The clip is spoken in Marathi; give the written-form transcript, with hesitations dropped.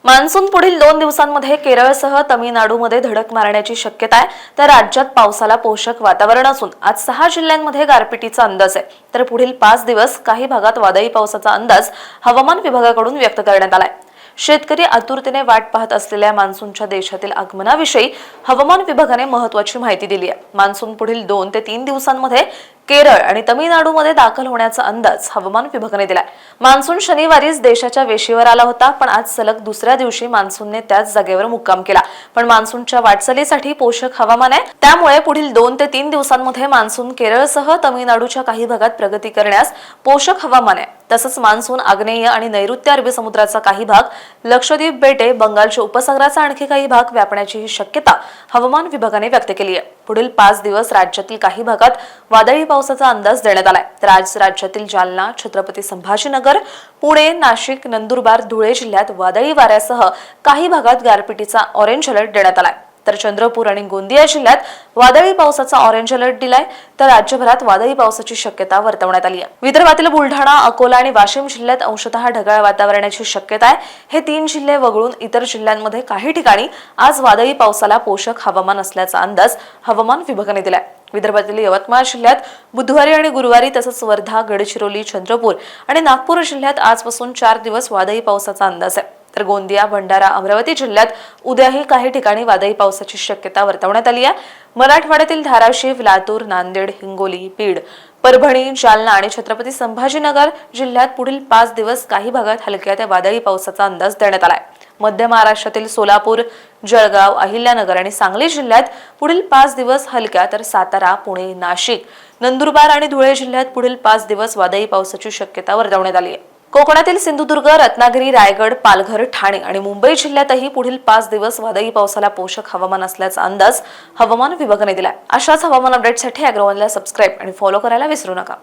मान्सून पुढील 2 दिवसांमध्ये केरळसह तमिळनाडूमध्ये धडक मारण्याची शक्यता आहे। तर राज्यात पावसाला पोषक वातावरण असून आज 6 जिल्ह्यांमध्ये गारपिटीचा अंदाज आहे। तर पुढील 5 दिवस काही भागात वादळी पावसाचा अंदाज हवामान विभागाकडून व्यक्त करण्यात आलाय। शेतकरी आतुरतेने वाट पाहत असलेल्या मान्सूनच्या देशातील आगमनाविषयी हवामान विभागाने महत्त्वाची माहिती दिली आहे। मान्सून पुढील 2 ते 3 दिवसांमध्ये केरळ आणि तमिळनाडूमध्ये दाखल होण्याचा अंदाज हवामान विभागाने दिलाय। मान्सून शनिवारीच देशाच्या वेशीवर आला होता, पण आज सलग दुसऱ्या दिवशी मान्सूनने त्याच जागेवर मुक्काम केला। पण मान्सूनच्या वाटचालीसाठी पोषक हवामान आहे, त्यामुळे पुढील 2 ते 3 दिवसांमध्ये मान्सून केरळसह तमिळनाडूच्या काही भागात प्रगती करण्यास पोषक हवामान आहे। तसंच मान्सून आग्नेय आणि नैऋत्य अरबी समुद्राचा काही भाग, लक्षद्वीप बेटे, बंगालच्या उपसागराचा आणखी काही भाग व्यापण्याची शक्यता हवामान विभागाने व्यक्त केली आहे। पुढील 5 दिवस राज्यातील काही भागात वादळी पावसाचा अंदाज देण्यात आलाय। तर आज राज्यातील जालना, छत्रपती संभाजीनगर, पुणे, नाशिक, नंदुरबार, धुळे जिल्ह्यात वादळी वाऱ्यासह काही भागात गारपिटीचा ऑरेंज अलर्ट देण्यात आलाय। तर चंद्रपूर आणि गोंदिया जिल्ह्यात वादळी पावसाचा ऑरेंज अलर्ट दिलाय। तर राज्यभरात वादळी पावसाची शक्यता वर्तवण्यात आली आहे। विदर्भातील बुलढाणा, अकोला आणि वाशिम जिल्ह्यात अंशतः ढगाळ वातावरणाची शक्यता आहे। हे 3 जिल्हे वगळून इतर जिल्ह्यांमध्ये काही ठिकाणी आज वादळी पावसाला पोषक हवामान असल्याचा अंदाज हवामान विभागाने दिलाय। विदर्भातील यवतमाळ जिल्ह्यात बुधवारी आणि गुरुवारी, तसंच वर्धा, गडचिरोली, चंद्रपूर आणि नागपूर जिल्ह्यात आजपासून 4 दिवस वादळी पावसाचा अंदाज आहे। तर गोंदिया, भंडारा, अमरावती जिल्ह्यात उद्याही काही ठिकाणी वादळी पावसाची शक्यता वर्तवण्यात आली आहे। मराठवाड्यातील धाराशिव, लातूर, नांदेड, हिंगोली, बीड, परभणी, जालना आणि छत्रपती संभाजीनगर जिल्ह्यात पुढील 5 दिवस काही भागात हलक्या ते वादळी पावसाचा अंदाज देण्यात आलाय। मध्य महाराष्ट्रातील सोलापूर, जळगाव, अहिल्यानगर आणि सांगली जिल्ह्यात पुढील 5 दिवस हलक्या, तर सातारा, पुणे, नाशिक, नंदुरबार आणि धुळे जिल्ह्यात पुढील 5 दिवस वादळी पावसाची शक्यता वर्तवण्यात आली आहे। कोकणातील सिंधुदुर्ग, रत्नागिरी, रायगड, पालघर, ठाणे आणि मुंबई जिल्ह्यातही पुढील 5 दिवस वादळी पावसाला पोषक हवामान असल्याचा अंदाज हवामान विभागाने दिलाय। अशाच हवामान अपडेटसाठी अॅग्रोवनला सबस्क्राईब आणि फॉलो करायला विसरू नका।